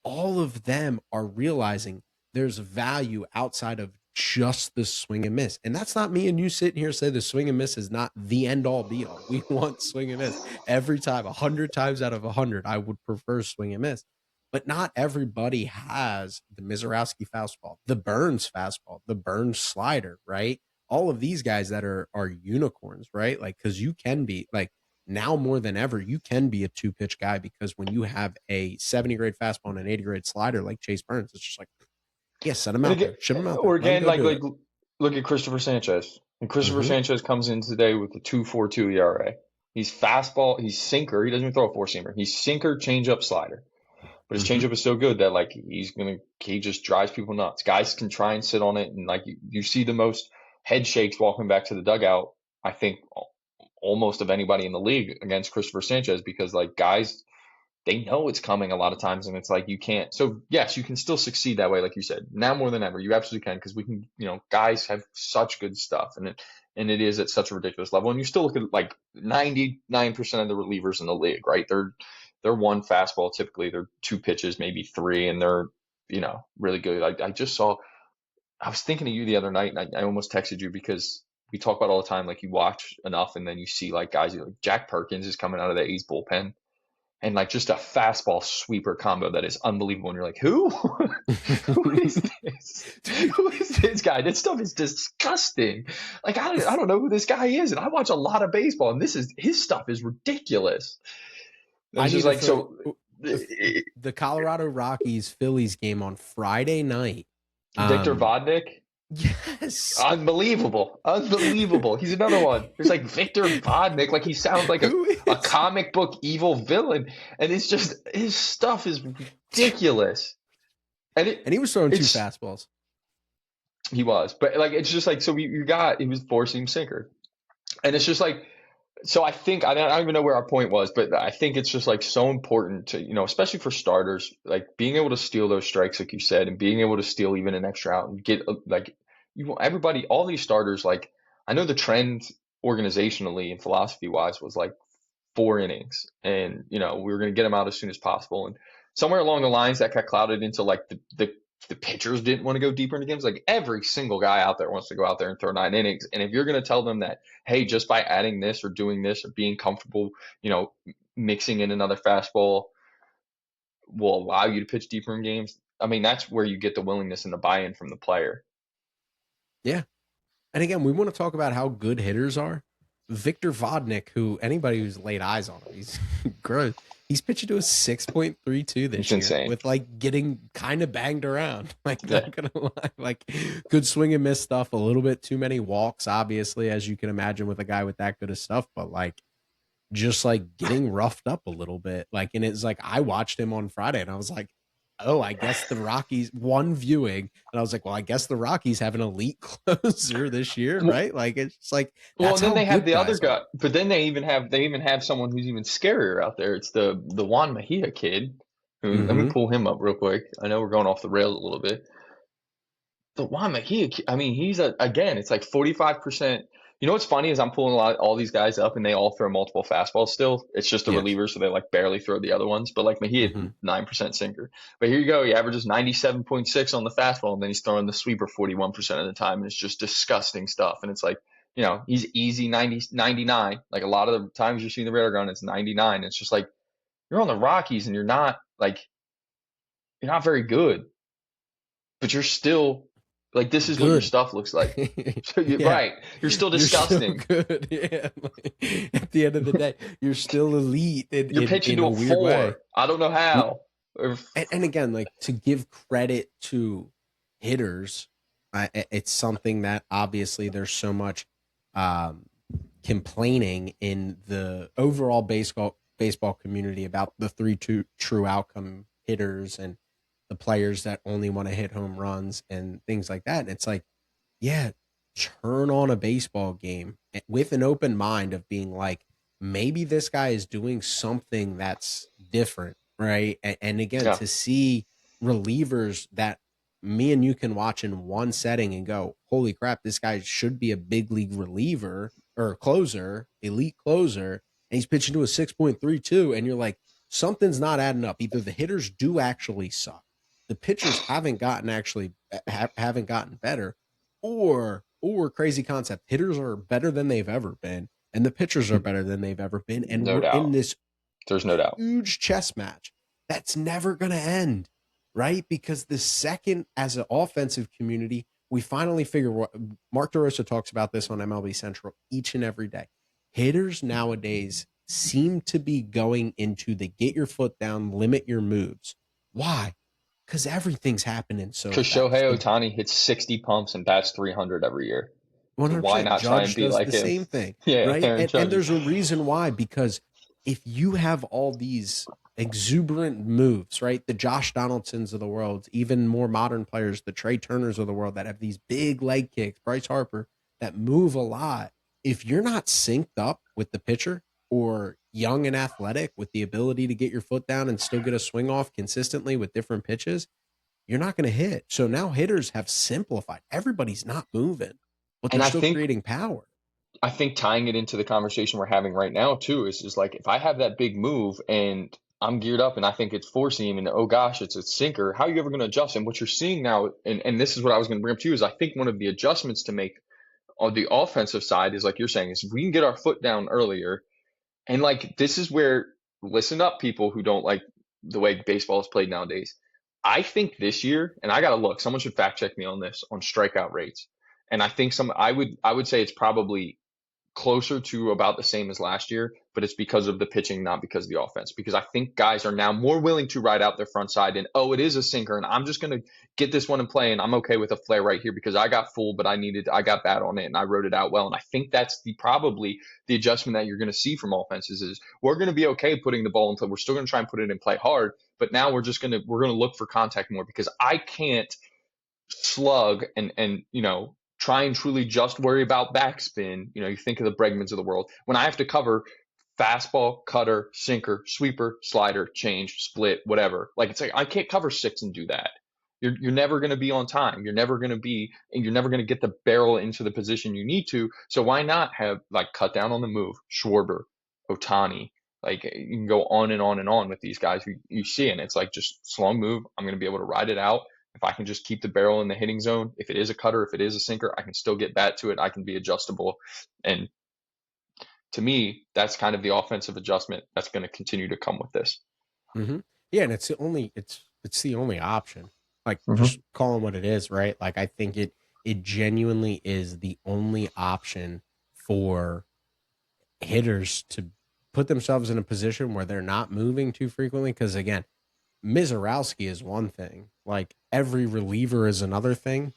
All of them are realizing there's value outside of just the swing and miss. And that's not me and you sitting here say the swing and miss is not the end all be all. We want swing and miss every time. 100 times out of 100, I would prefer swing and miss. But not everybody has the Mizorowski fastball, the Burns fastball, the Burns slider, right? All of these guys that are unicorns, right? Like, because you can be like, now more than ever, you can be a two pitch guy, because when you have a 70 grade fastball and an 80 grade slider like Chase Burns, it's just like, yeah, set him And out again, there, ship him out there, or let him again, go do it. look at Christopher Sanchez. And Christopher Mm-hmm. Sanchez comes in today with a 2.42 ERA. He's fastball, he's sinker. He doesn't even throw a four seamer. He's sinker, changeup, slider. But his Mm-hmm. changeup is so good that like he just drives people nuts. Guys can try and sit on it, and like you see the most head shakes walking back to the dugout, I think almost of anybody in the league against Christopher Sanchez, because like guys, they know it's coming a lot of times, and it's like you can't. So yes, you can still succeed that way, like you said. Now more than ever, you absolutely can, because we can. Guys have such good stuff, and it is at such a ridiculous level. And you still look at like 99% of the relievers in the league, right? They're one fastball typically. They're two pitches, maybe three, and they're really good. I just saw. I was thinking of you the other night, and I almost texted you because we talk about all the time. Like you watch enough, and then you see like guys like Jack Perkins is coming out of the A's bullpen, and like just a fastball sweeper combo that is unbelievable. And you're like, who? Who is this? Who is this guy? This stuff is disgusting. Like I don't know who this guy is, and I watch a lot of baseball, and his stuff is ridiculous. And I it's need just to like throw so. the Colorado Rockies Phillies game on Friday night. Victor Vodnik. Yes. Unbelievable. He's another one. There's like Victor Vodnik. Like he sounds like a comic book evil villain. And it's just, his stuff is ridiculous. And he was throwing two fastballs. He was. But like, it's just like, so he was four-seam sinker. And it's just like, so I think, I don't even know where our point was, but I think it's just like so important to, especially for starters, like being able to steal those strikes, like you said, and being able to steal even an extra out and get like, everybody, all these starters, like I know the trend organizationally and philosophy wise was like 4 innings, and we were going to get them out as soon as possible. And somewhere along the lines that got clouded into like the pitchers didn't want to go deeper into games. Like every single guy out there wants to go out there and throw 9 innings. And if you're going to tell them that, hey, just by adding this or doing this or being comfortable, mixing in another fastball will allow you to pitch deeper in games. I mean, that's where you get the willingness and the buy-in from the player. Yeah. And again, we want to talk about how good hitters are. Victor Vodnik, who anybody who's laid eyes on him, he's gross. He's pitching to a 6.32 this year, insane. with like getting kind of banged around. Like, not gonna lie, like good swing and miss stuff, a little bit too many walks, obviously, as you can imagine with a guy with that good of stuff, but like just like getting roughed up a little bit. Like, and it's like I watched him on Friday and I was like, oh, I guess the Rockies, one viewing, and I was like, well, I guess the Rockies have an elite closer this year, right? Like, it's just like, Well, that's and then how they have good the other guys guy, are. but then they even have someone who's even scarier out there. It's the Juan Mejia kid. Who, let me Mm-hmm. pull him up real quick. I know we're going off the rails a little bit. The Juan Mejia, I mean, again, it's like 45%. You know what's funny is I'm pulling all these guys up and they all throw multiple fastballs still. It's just a Yes. reliever, so they like barely throw the other ones. But like Mejia, Mm-hmm. 9% sinker. But here you go. He averages 97.6 on the fastball, and then he's throwing the sweeper 41% of the time. And it's just disgusting stuff. And it's like, he's easy 90, 99. Like a lot of the times you're seeing the radar gun, it's 99. It's just like, you're on the Rockies and you're not very good, but you're still like, this is what your Good. stuff looks like. So Yeah. right, you're still You're still disgusting. good. Yeah. Like, at the end of the day, you're still elite You're pitching in to a a weird way. four. I don't know how. And again, like, to give credit to hitters, it's something that obviously there's so much um, complaining in the overall baseball community about the true outcome hitters and the players that only want to hit home runs and things like that. And it's like, yeah, turn on a baseball game with an open mind of being like, maybe this guy is doing something that's different, right? And again, Yeah, to see relievers that me and you can watch in one setting and go, holy crap, this guy should be a big league reliever or closer, elite closer, and he's pitching to a 6.32, and you're like, something's not adding up. Either the hitters do actually suck, the pitchers haven't gotten better, or crazy concept, hitters are better than they've ever been and the pitchers are better than they've ever been, and no we're in doubt. this There's no doubt. huge chess match that's never going to end, right? Because the second, as an offensive community, we finally figure what Mark DeRosa talks about this on MLB Central each and every day. Hitters nowadays seem to be going into the get your foot down, limit your moves. Why? Because everything's happening so Because fast. Shohei Ohtani hits 60 pumps and bats 300 every year. So why 100%. not try and Judge be does like the him? same thing, Yeah, right? Aaron And Judge. there's a reason why, because if you have all these exuberant moves, right? The Josh Donaldsons of the world, even more modern players, the Trey Turners of the world that have these big leg kicks, Bryce Harper, that move a lot. If you're not synced up with the pitcher or young and athletic with the ability to get your foot down and still get a swing off consistently with different pitches, you're not going to hit. So now hitters have simplified. Everybody's not moving, but And they're I still think creating power. I think tying it into the conversation we're having right now too is just like, if I have that big move and I'm geared up and I think it's four seam and oh gosh, it's a sinker, how are you ever going to adjust? And what you're seeing now, and this is what I was going to bring up to you, is I think one of the adjustments to make on the offensive side is, like you're saying, is if we can get our foot down earlier. And like, this is where, listen up, people who don't like the way baseball is played nowadays. I think this year, and I gotta look, someone should fact check me on this, on strikeout rates. And I think I would say it's probably closer to about the same as last year, but it's because of the pitching, not because of the offense. Because I think guys are now more willing to ride out their front side and, oh, it is a sinker, and I'm just going to get this one in play, and I'm okay with a flare right here because I got full, but I got bad on it, and I wrote it out well. And I think that's probably the adjustment that you're going to see from offenses is, we're going to be okay putting the ball in play. We're still going to try and put it in play hard, but now we're going to look for contact more, because I can't slug and try and truly just worry about backspin. You think of the Bregmans of the world, when I have to cover fastball, cutter, sinker, sweeper, slider, change, split, whatever. Like, it's like I can't cover six and do that. You're never going to be on time. You're never going to get the barrel into the position you need to. So why not have, like, cut down on the move, Schwarber, Ohtani. Like, you can go on and on and on with these guys who you see, and it's like, just slow move. I'm going to be able to ride it out. If I can just keep the barrel in the hitting zone, if it is a cutter, if it is a sinker, I can still get back to it. I can be adjustable. And to me, that's kind of the offensive adjustment that's going to continue to come with this. Mm-hmm. Yeah, and it's the only option. Like, Mm-hmm. just call it what it is, right? Like, I think it genuinely is the only option for hitters to put themselves in a position where they're not moving too frequently. Because again, Mizorowski is one thing. Like, every reliever is another thing.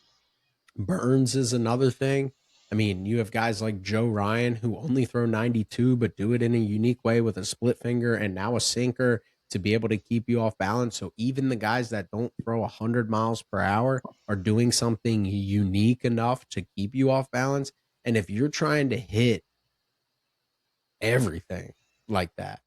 Burns is another thing. I mean, you have guys like Joe Ryan who only throw 92, but do it in a unique way with a split finger and now a sinker. to be able to keep you off balance. So even the guys that don't throw 100 miles per hour are doing something unique enough to keep you off balance. And if you're trying to hit everything like that,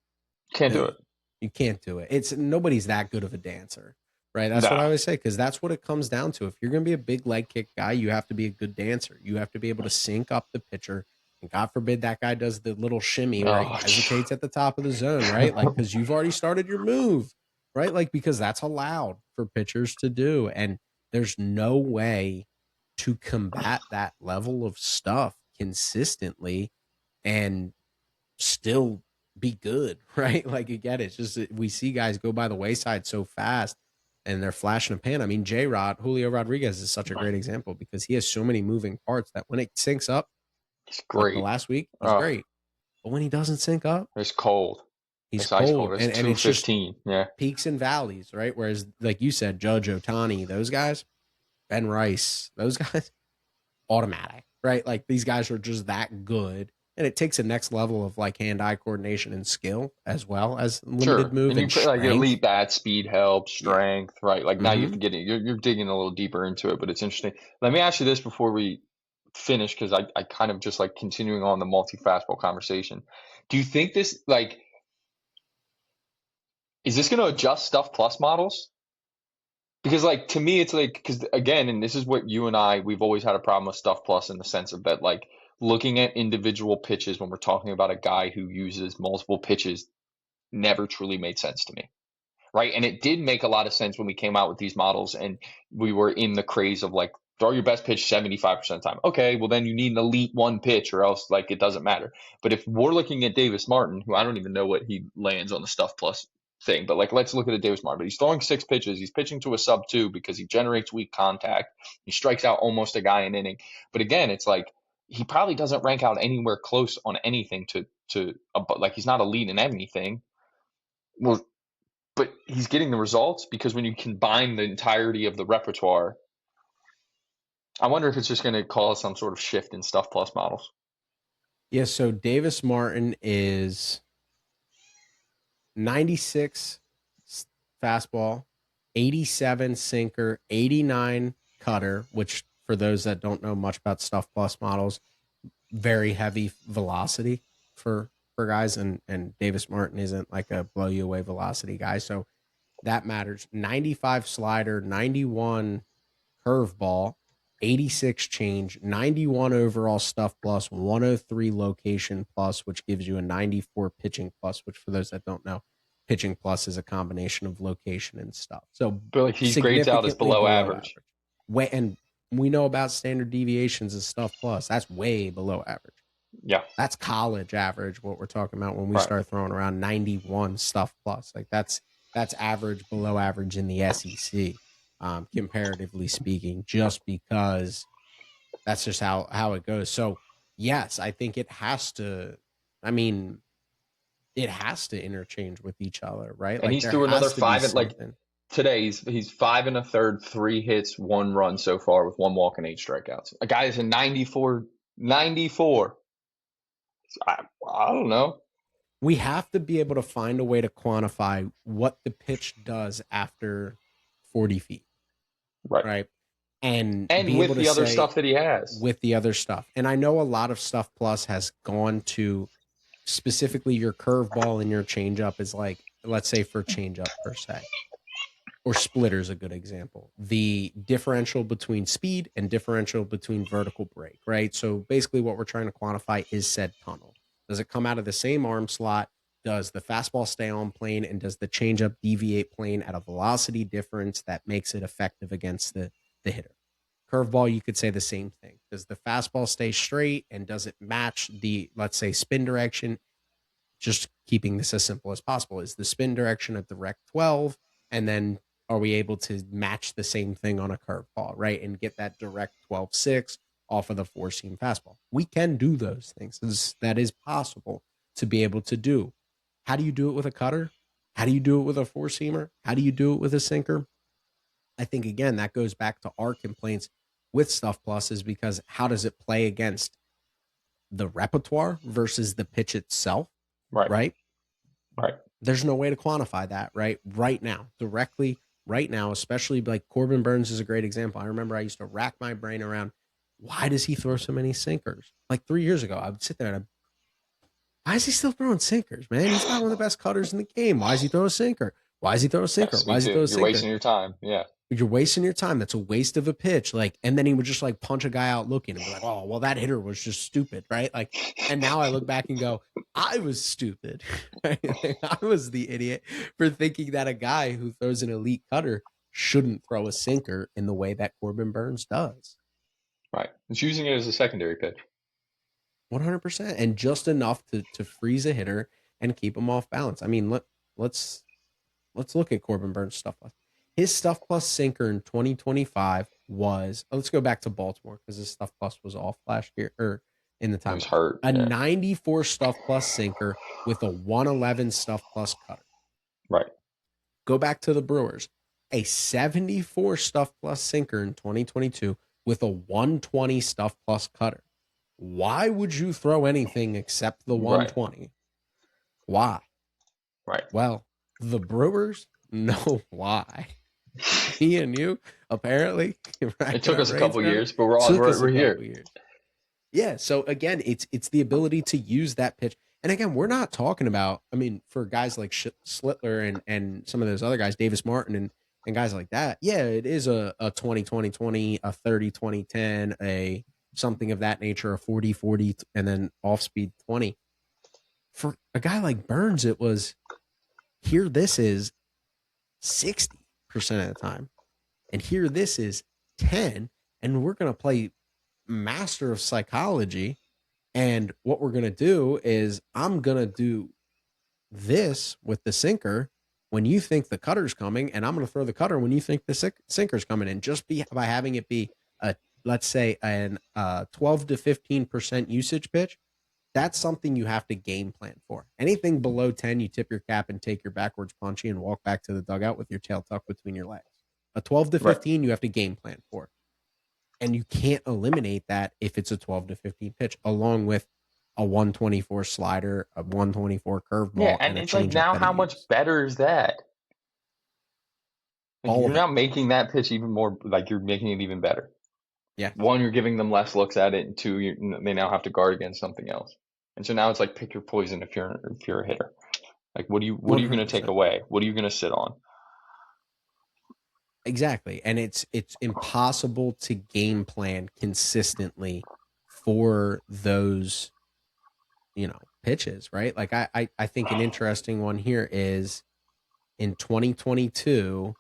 Can't do it. You can't do it. It's nobody's that good of a dancer, right? That's what I No. always say, because that's what it comes down to. If you're going to be a big leg kick guy, you have to be a good dancer. You have to be able to sync up the pitcher. And God forbid that guy does the little shimmy where he hesitates at the top of the zone, right? Like, because you've already started your move, right? Like, because that's allowed for pitchers to do. And there's no way to combat that level of stuff consistently and still be good, right? Like, again, it's just we see guys go by the wayside so fast and they're flashing a pan. I mean, Julio Rodriguez is such a great example because he has so many moving parts that when it syncs up, It's like great. the last week, he's great. But when he doesn't sync up, it's cold. He's ice cold. It's and it's just yeah, peaks and valleys, right? Whereas, like you said, Judge Ohtani, those guys, Ben Rice, those guys, automatic, right? Like these guys are just that good. And it takes a next level of like hand-eye coordination and skill as well as limited move and you put like your elite bat speed help, strength, right? Like now you can get it. You're digging a little deeper into it, but it's interesting. Let me ask you this before we finish, because I kind of just like continuing on the multi-fastball conversation. Do you think this like is this going to adjust Stuff Plus models? Because like to me, it's like because again, and this is what you and we've always had a problem with Stuff Plus in the sense of that like looking at individual pitches when we're talking about a guy who uses multiple pitches never truly made sense to me. Right. And it did make a lot of sense when we came out with these models and we were in the craze of like throw your best pitch 75% of the time. Okay, well then you need an elite one pitch or else like it doesn't matter. But if we're looking at Davis Martin, who I don't even know what he lands on the Stuff Plus thing, but like let's look at a Davis Martin. But he's throwing 6 pitches. He's pitching to a sub-2 because he generates weak contact. He strikes out almost a guy an inning. But again, it's like he probably doesn't rank out anywhere close on anything like he's not elite in anything. Well, but he's getting the results because when you combine the entirety of the repertoire, I wonder if it's just going to cause some sort of shift in Stuff Plus models. Yeah, so Davis Martin is 96 fastball, 87 sinker, 89 cutter, which for those that don't know much about Stuff Plus models, very heavy velocity for guys, and Davis Martin isn't like a blow you away velocity guy, so that matters. 95 slider, 91 curveball, 86 change, 91 overall Stuff Plus, 103 location plus, which gives you a 94 pitching plus, which for those that don't know, pitching plus is a combination of location and stuff. So but like he grades out as below average. And we know about standard deviations of Stuff Plus. That's way below average. Yeah. That's college average, what we're talking about when we start throwing around 91 Stuff Plus. Like that's average, below average in the SEC, comparatively speaking, just because that's just how it goes. So, yes, I think it has to interchange with each other, right? And like he's through another 5 and like today he's 5 1/3, 3 hits, 1 run so far with 1 walk and 8 strikeouts. A guy is a 94. I don't know. We have to be able to find a way to quantify what the pitch does after 40 feet. Right. And be with able to the other stuff that he has. With the other stuff. And I know a lot of Stuff Plus has gone to specifically your curveball and your changeup is like, let's say for changeup per se. Or splitter is a good example. The differential between speed and differential between vertical break, right? So basically what we're trying to quantify is said tunnel. Does it come out of the same arm slot? Does the fastball stay on plane? And does the changeup deviate plane at a velocity difference that makes it effective against the hitter? Curveball, you could say the same thing. Does the fastball stay straight? And does it match the, let's say, spin direction? Just keeping this as simple as possible. Is the spin direction a direct 12? And then are we able to match the same thing on a curveball, right? And get that direct 12-6 off of the 4-seam fastball. We can do those things. That is possible to be able to do. How do you do it with a cutter? How do you do it with a 4-seamer? How do you do it with a sinker? I think, again, that goes back to our complaints with Stuff Plus is because how does it play against the repertoire versus the pitch itself? Right. There's no way to quantify that right now, directly right now, especially like Corbin Burns is a great example. I remember I used to rack my brain around, why does he throw so many sinkers? Like 3 years ago, I would sit there and why is he still throwing sinkers, man? He's got one of the best cutters in the game. Why is he throwing a sinker? Why is he throwing a sinker? Yes, me Why is he too. throwing a You're sinker? wasting your time. Yeah. You're wasting your time. That's a waste of a pitch. Like, and then he would just like punch a guy out looking and be like, oh, well, that hitter was just stupid, right? Like, and now I look back and go, I was stupid. Right? Like, I was the idiot for thinking that a guy who throws an elite cutter shouldn't throw a sinker in the way that Corbin Burns does. Right. It's using it as a secondary pitch. 100%. And just enough to freeze a hitter and keep him off balance. I mean, let's look at Corbin Burns' stuff plus. His stuff plus sinker in 2025 was, let's go back to Baltimore because his stuff plus was off last year or in the time. He was hurt. A 94 stuff plus sinker with a 111 stuff plus cutter. Right. Go back to the Brewers. A 74 stuff plus sinker in 2022 with a 120 stuff plus cutter. Why would you throw anything except the 120? Right. Why? Right. Well, the Brewers know why. Me and you, apparently. Right, it took us a couple years, but we're here. Years. Yeah, so again, it's the ability to use that pitch. And again, we're not talking about, I mean, for guys like Schlittler and some of those other guys, Davis Martin and guys like that, yeah, it is a 20-20-20, a 30-20-10, a something of that nature, a 40-40, and then off-speed 20. For a guy like Burns, it was, here this is 60% of the time. And here this is 10. And we're going to play master of psychology. And what we're going to do is I'm going to do this with the sinker when you think the cutter's coming, and I'm going to throw the cutter when you think the sinker's coming in. Just by having it be a, let's say, an 12 to 15% usage pitch, that's something you have to game plan for. Anything below 10, you tip your cap and take your backwards punchy and walk back to the dugout with your tail tucked between your legs. A 12 to 15, you have to game plan for. And you can't eliminate that if it's a 12 to 15 pitch, along with a 124 slider, a 124 curveball. Yeah, and it's like, now how much better is that? Like, you're now making that pitch even more, like, you're making it even better. Yeah. One, you're giving them less looks at it, and two, they now have to guard against something else. And so now it's like, pick your poison if you're a hitter. Like, what are you going to take away? What are you going to sit on? Exactly. And it's impossible to game plan consistently for those, pitches, right? Like I think an interesting one here is in 2022,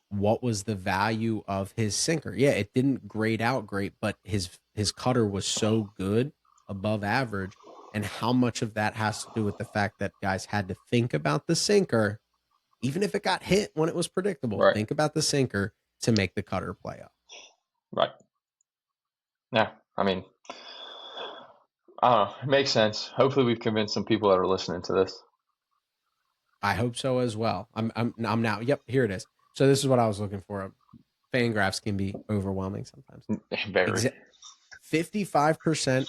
what was the value of his sinker? Yeah, it didn't grade out great, but his cutter was so good, above average. And how much of that has to do with the fact that guys had to think about the sinker, even if it got hit when it was predictable, right. Think about the sinker to make the cutter play up. Right. Yeah. I mean, I don't know. It makes sense. Hopefully we've convinced some people that are listening to this. I hope so as well. I'm now. Yep. Here it is. So this is what I was looking for. Fan graphs can be overwhelming sometimes. Very. 55%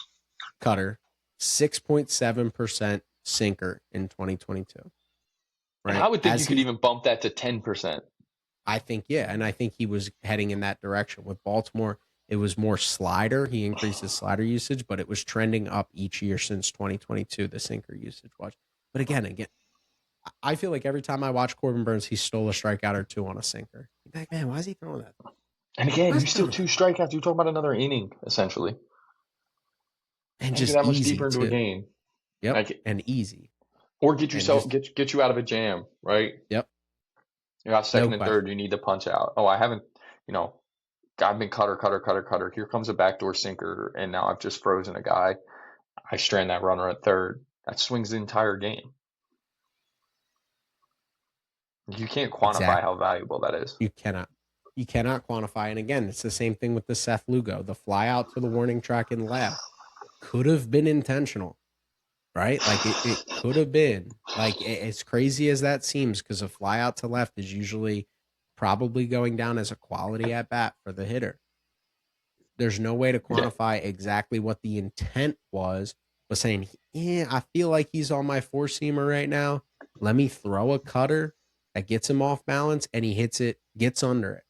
cutter, 6.7% sinker in 2022. Right? And I would think you could even bump that to 10%. I think, yeah. And I think he was heading in that direction. With Baltimore, it was more slider. He increased his slider usage, but it was trending up each year since 2022, the sinker usage was. But again, I feel like every time I watch Corbin Burns, he stole a strikeout or two on a sinker. You're like, man, why is he throwing that? And again, you still 2 strikeouts. You're talking about another inning, essentially. And just that much easy deeper into a game. Yep, like, and easy. Or get yourself get you out of a jam, right? Yep. You got second and third. You need to punch out. Oh, I haven't. I've been cutter. Here comes a backdoor sinker, and now I've just frozen a guy. I strand that runner at third. That swings the entire game. You can't quantify how valuable that is. You cannot quantify. And again, it's the same thing with the Seth Lugo. The fly out to the warning track and left could have been intentional, right? Like it could have been. Like, as crazy as that seems, because a fly out to left is usually probably going down as a quality at bat for the hitter. There's no way to quantify exactly what the intent was, but saying, yeah, I feel like he's on my 4-seamer right now. Let me throw a cutter that gets him off balance and he hits it, gets under it,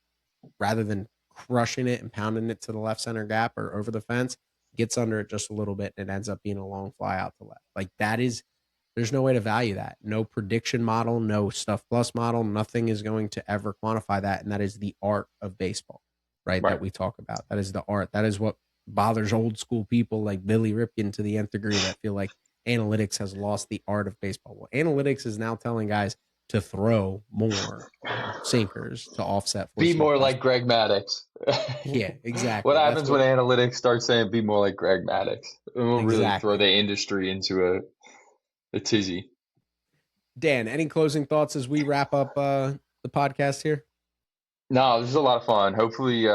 rather than crushing it and pounding it to the left center gap or over the fence, gets under it just a little bit and it ends up being a long fly out to left. Like that is, there's no way to value that. No prediction model, no stuff plus model, nothing is going to ever quantify that. And that is the art of baseball, right? Right. That we talk about. That is the art. That is what bothers old school people like Billy Ripken to the nth degree that feel like analytics has lost the art of baseball. Well, analytics is now telling guys to throw more sinkers to offset Be forcing more fastball. like Greg Maddux. Yeah, exactly. What happens when analytics start saying be more like Greg Maddux? It will really throw Exactly. the industry into a tizzy. Dan, any closing thoughts as we wrap up the podcast here? No, this is a lot of fun. Hopefully,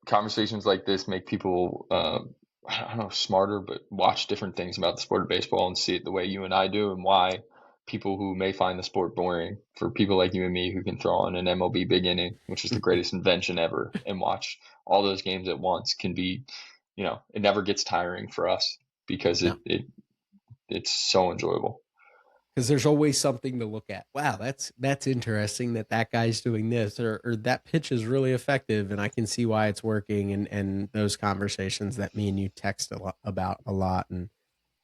conversations like this make people, I don't know, smarter, but watch different things about the sport of baseball and see it the way you and I do, and why people who may find the sport boring, for people like you and me who can throw on an MLB big inning, which is the greatest invention ever, and watch all those games at once, can be, it never gets tiring for us because No, it's so enjoyable. because there's always something to look at. Wow, that's interesting that guy's doing this, or that pitch is really effective, and I can see why it's working. And those conversations that me and you text about a lot, and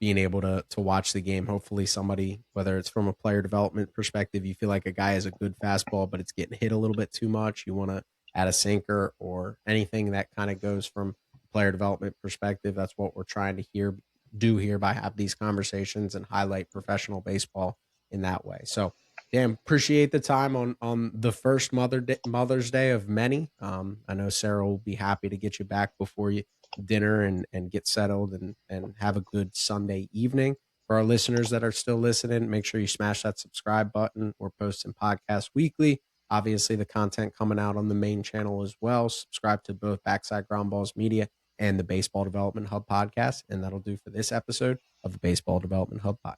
being able to watch the game. Hopefully, somebody, whether it's from a player development perspective, you feel like a guy has a good fastball, but it's getting hit a little bit too much. You want to add a sinker or anything that kind of goes from player development perspective. That's what we're trying to do here by have these conversations and highlight professional baseball in that way. So, Dan, appreciate the time on the first Mother's Day of many. I know Sarah will be happy to get you back before dinner and get settled and have a good Sunday evening. For our listeners that are still listening, make sure you smash that subscribe button. We're posting podcasts weekly. Obviously, the content coming out on the main channel as well. Subscribe to both Backside Ground Balls Media and the Baseball Development Hub podcast. And that'll do for this episode of the Baseball Development Hub podcast.